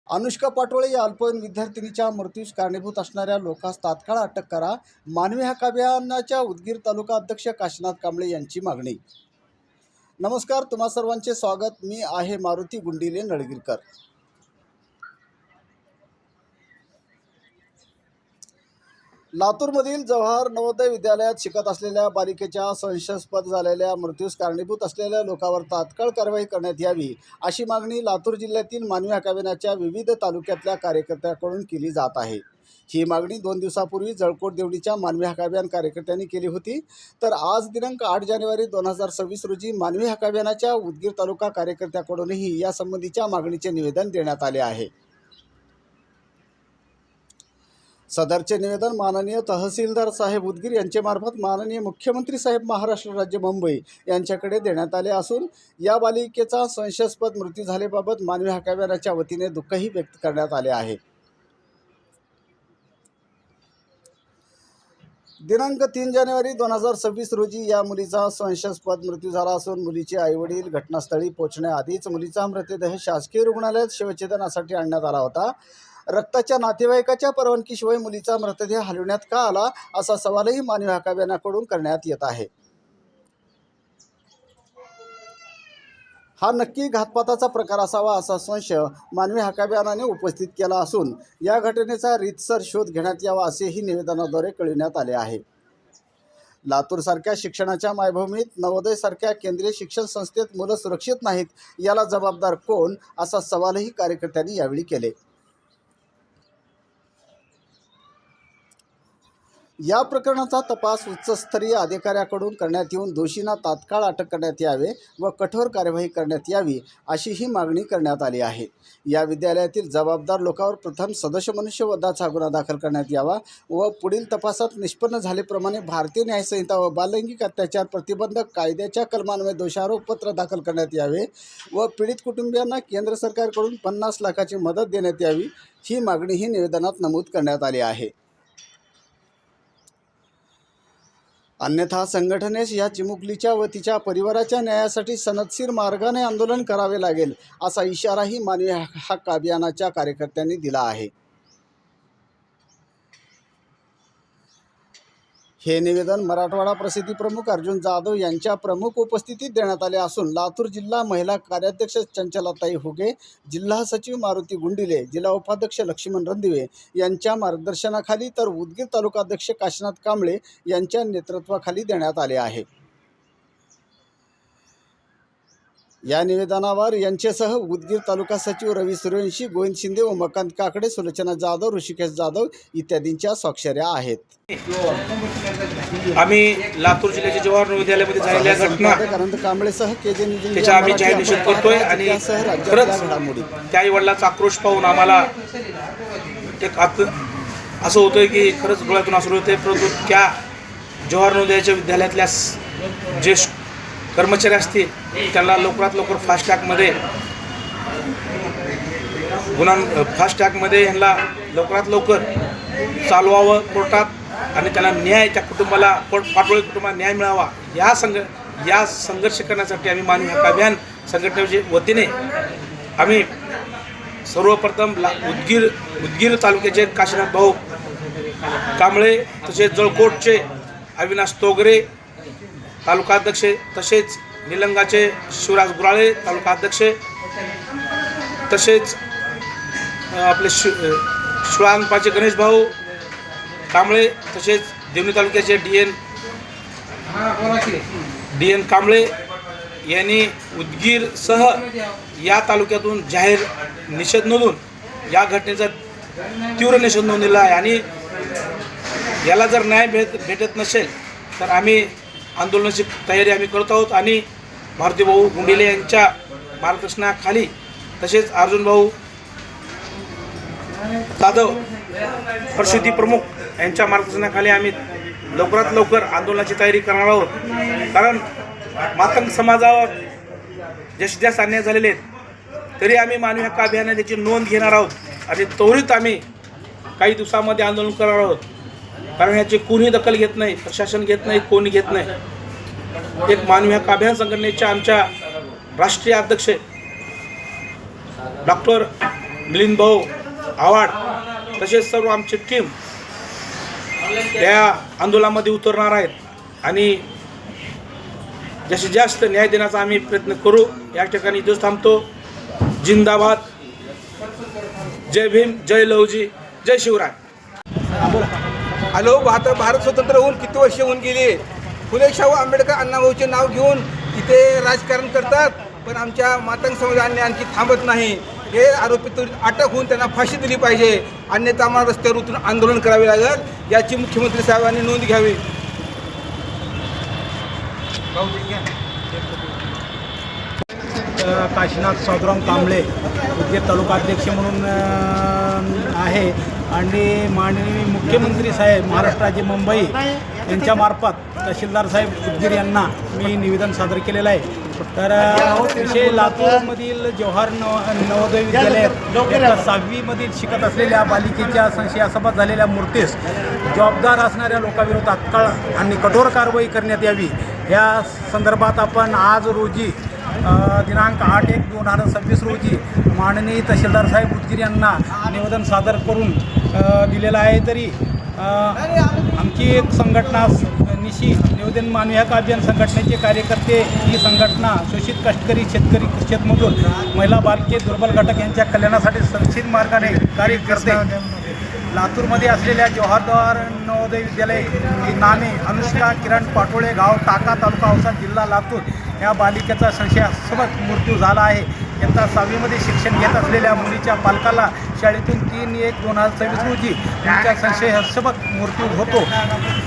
अनुष्का पाटोळे या अल्पवयीन विद्यार्थिनीच्या मृत्यूस कारणीभूत असणाऱ्या लोकांस तात्काळ अटक करा, मानवी हक्क अभियानाच्या उदगीर तालुका अध्यक्ष काशीनाथ कांबळे यांची मागणी। नमस्कार, तुम्हा सर्वांचे स्वागत। मी आहे मारुती गुंडिले नळगीरकर। लातूरमधील जवाहर नवोदय विद्यालयात शिकत असलेल्या बालिकेच्या संशयास्पद झालेल्या मृत्यूस कारणीभूत असलेल्या लोकांवर तात्काळ कारवाई करण्यात यावी, अशी मागणी लातूर जिल्ह्यातील मानवी हक्क अभियानाच्या विविध तालुक्यातल्या कार्यकर्त्यांकडून केली जात आहे। ही मागणी 2 दिवसापूर्वी जळकोट देवडीच्या मानवी हक्क अभियान कार्यकर्त्यांनी केली होती। तर आज दिनांक 8 जानेवारी 2026 रोजी मानवी हक्क अभियानाच्या उदगीर तालुका कार्यकर्त्यांकडूनही या संबंधीच्या मागणीचे निवेदन देण्यात आले आहे। सदरचे निवेदन माननीय तहसीलदार साहेब उदगीर यांचे मार्फत माननीय मुख्यमंत्री साहेब महाराष्ट्र राज्य मुंबई यांच्याकडे देण्यात आले असून या बालिकेचा संशयास्पद मृत्यू झाल्याबाबत मानवी हक्क अभियानाच्या वतीने दुःखही व्यक्त करण्यात आले आहे। दिनांक 3 जानेवारी 2026 रोजी या मुलीचा संशयास्पद मृत्यू झाला असून मुलीचे आईवडील घटनास्थळी पोहोचण्याआधीच मुलीचा मृतदेह शासकीय रुग्णालयात शवछेदनासाठी आणण्यात आला होता। रक्ताच्या नातेवाईकाच्या परवानगीशिवाय मुलीचा मृतदेह हलविण्यात का आला, असा सवालही मानवी हक्क अभियानाकडून करण्यात येत आहे। हा नक्की घातपाताचा प्रकार असावा असा संशय मानवी हक्क अभियानाने उपस्थित केला असून या घटनेचा रीतसर शोध घेण्यात यावा असेही निवेदनाद्वारे कळविण्यात आले आहे। लातूरसारख्या शिक्षणाच्या मायभूमीत नवोदयसारख्या केंद्रीय शिक्षण संस्थेत मुलं सुरक्षित नाहीत, याला जबाबदार कोण, असा सवालही कार्यकर्त्यांनी यावेळी केले। या प्रकरणाचा तपास उच्चस्तरीय अधिकाऱ्याकडून करण्यात येऊन दोषींना तात्काळ अटक करण्यात यावे व कठोर कार्यवाही करण्यात यावी, अशी ही मागणी करण्यात आली आहे। या विद्यालयातील जबाबदार लोकांवर प्रथम सदोष मनुष्यवधाचा गुन्हा दाखल करण्यात यावा व पुढील तपासात निष्पन्न झाल्याप्रमाणे भारतीय न्यायसंहिता व बाललैंगिक अत्याचार प्रतिबंधक कायद्याच्या कलमान्वये दोषारोपपत्र दाखल करण्यात यावे व पीडित कुटुंबियांना केंद्र सरकारकडून 50 लाखाची मदत देण्यात यावी, ही मागणीही निवेदनात नमूद करण्यात आली आहे। अन्यथा संघटनेस या चिमुकलीच्या व तिच्या परिवाराच्या न्यायासाठी सनदशीर मार्गाने आंदोलन करावे लागेल, असा इशाराही मानवी हक्क अभियानाच्या कार्यकर्त्यांनी दिला आहे। हे निवेदन मराठवाडा प्रसिद्धी प्रमुख अर्जुन जाधव यांच्या प्रमुख उपस्थितीत देण्यात आले असून लातूर जिल्हा महिला कार्याध्यक्ष चंचलाताई हुगे, जिल्हा सचिव मारुती गुंडिले, जिल्हा उपाध्यक्ष लक्ष्मण रणदिवे यांच्या मार्गदर्शनाखाली तर उदगीर तालुका अध्यक्ष काशीनाथ कांबळे यांच्या नेतृत्वाखाली देण्यात आले आहे। या निवेदनावर यांच्यासह उदगीर तालुका सचिव रवी सूर्यवंशी, गोविंद शिंदे, उमाकांत काकडे, सुलोचना जाधव, ऋषिकेश जाधव इत्यादींच्या स्वाक्षऱ्या आहेत। आम्ही लातूर जिल्ह्याच्या जवाहर नवोदय विद्यालयामध्ये झालेल्या घटना कांबळेसह केजे त्याचा आम्ही जाहीर निषेध करतोय आणि खरंच त्या आई वडिलांचा आक्रोश पाहून आम्हाला एक असं होतंय की खरंच डोळ्यातून अश्रू होते। परंतु त्या जवाहर नवोदयाच्या विद्यालयातल्या जे कर्मचारी असतील त्यांना लवकरात लवकर फास्ट ट्रॅकमध्ये ह्यांना लवकरात लवकर चालवावं कोर्टात आणि त्यांना न्याय, त्या कुटुंबाला पाटोळे कुटुंबाला न्याय मिळावा, या संघर्ष करण्यासाठी आम्ही मानवी हक्क अभियान संघटनेच्या वतीने आम्ही सर्वप्रथम उदगीर तालुक्याचे काशीनाथ भाऊ कांबळे, तसेच जळकोटचे अविनाश तोगरे तालुका अध्यक्ष, तसेच निलंगाचे शिवराज गुराळे तालुका अध्यक्ष, तसेच आपले शिवानपाचे गणेश भाऊ कांबळे, तसेच देवणी तालुक्याचे डी एन कांबळे यांनी उदगीरसह या तालुक्यातून जाहीर निषेध नोंदवून या घटनेचा तीव्र निषेध नोंदवला आहे आणि याला जर न्याय भेटत नसेल तर आम्ही आंदोलनाची तयारी आम्ही करत आहोत आणि मारुती भाऊ गुंडिले यांच्या मार्गदर्शनाखाली, तसेच अर्जुन भाऊ जाधव प्रसिद्धी प्रमुख यांच्या मार्गदर्शनाखाली आम्ही लवकरात लवकर आंदोलनाची तयारी करणार आहोत। कारण मातंग समाजावर जास्तीत जास्त अन्याय झालेले आहेत, तरी आम्ही मानवी हक्क अभियानात त्याची नोंद घेणार आहोत आणि त्वरित आम्ही काही दिवसामध्ये आंदोलन करणार आहोत। कारण ह्याची कोणी दखल घेत नाही, प्रशासन घेत नाही, कोणी घेत नाही। एक मानवी हक्क अभियान संघटनेच्या आमच्या राष्ट्रीय अध्यक्ष डॉक्टर मिलिंद भाऊ आव्हाड तसेच सर्व आमची टीम या आंदोलनामध्ये उतरणार आहेत आणि जास्तीत जास्त न्याय देण्याचा आम्ही प्रयत्न करू. या ठिकाणी इथंच थांबतो. जिंदाबाद. जय भीम, जय लवजी, जय शिवराय. हॅलो, आता भारत स्वतंत्र होऊन किती वर्ष होऊन गेली. फुले शाहू आंबेडकर अण्णाभाऊचे नाव घेऊन इथे राजकारण करतात, पण आमच्या मातंग समाजाने आणखी थांबत नाही. हे आरोपीतून अटक होऊन त्यांना फाशी दिली पाहिजे, अन्यथा आम्हाला रस्त्यावर उतरून आंदोलन करावे लागेल. याची मुख्यमंत्री साहेबांनी नोंद घ्यावी. काशीनाथ साधुराम कांबळे उदगीर तालुकाध्यक्ष म्हणून आहे आणि माननीय मुख्यमंत्री साहेब महाराष्ट्र राज्य मुंबई यांच्यामार्फत तहसीलदार साहेब उदगीर यांना मी निवेदन सादर केलेलं आहे. तर विषय लातूरमधील जवाहर नवोदय विद्यालयात 6वीमधील शिकत असलेल्या बालिकेच्या संशयास्पद झालेल्या मूर्तीस जबाबदार असणाऱ्या लोकांविरोधात तात्काळ आणि कठोर कारवाई करण्यात यावी. या संदर्भात आपण आज रोजी दिनांक 8/1/2026 रोजी माननीय तहसीलदार साहेब उदगीर यांना निवेदन सादर करून दिलेलं आहे. तरी आमची एक संघटना निशी निवेदन मानवी हक्क अभियान संघटनेचे कार्यकर्ते, ही संघटना शोषित कष्टकरी शेतकरी शेतमजूर महिला बालके दुर्बल घटक यांच्या कल्याणासाठी संक्षिप्त मार्गाने कार्य करते. लातूरमध्ये असलेल्या जवाहर नवोदय विद्यालय नामे अनुष्का किरण पाटोळे, गाव टाका, तालुका औसा, जिल्हा लातूर या बालिकेचा संशयास्पद मृत्यू झाला आहे. इयत्ता 6वीमध्ये शिक्षण घेत असलेल्या मुलीच्या पालकाला शाळेतून 3/1/2026 रोजी मुलीचा संशयास्पद मृत्यू होतो.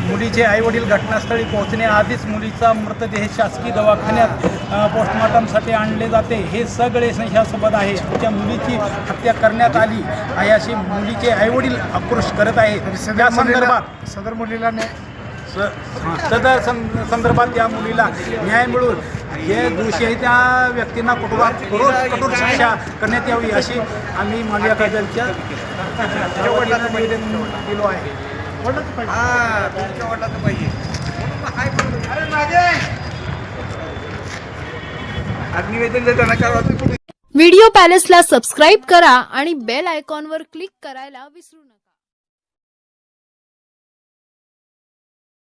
मुलीचे आईवडील घटनास्थळी पोहोचण्याआधीच मुलीचा मृतदेह शासकीय दवाखान्यात पोस्टमॉर्टमसाठी आणले जाते. हे सगळे संशयास्पद आहे. आमच्या मुलीची हत्या करण्यात आली आहे अशी मुलीचे आईवडील आक्रोश करत आहेत. त्या संदर्भात सदर मुलीला सदर संदर्भात या मुलीला न्याय मिळून जे दोषी आहे त्या व्यक्तींना कठोर शिक्षा करण्यात यावी अशी आम्ही मानवी हक्क अभियानच्या निवेदन दिलो आहे. निवेदन देताना काय व्हिडिओ पॅलेसला सबस्क्राईब करा आणि बेल आयकॉनवर क्लिक करायला विसरू नका.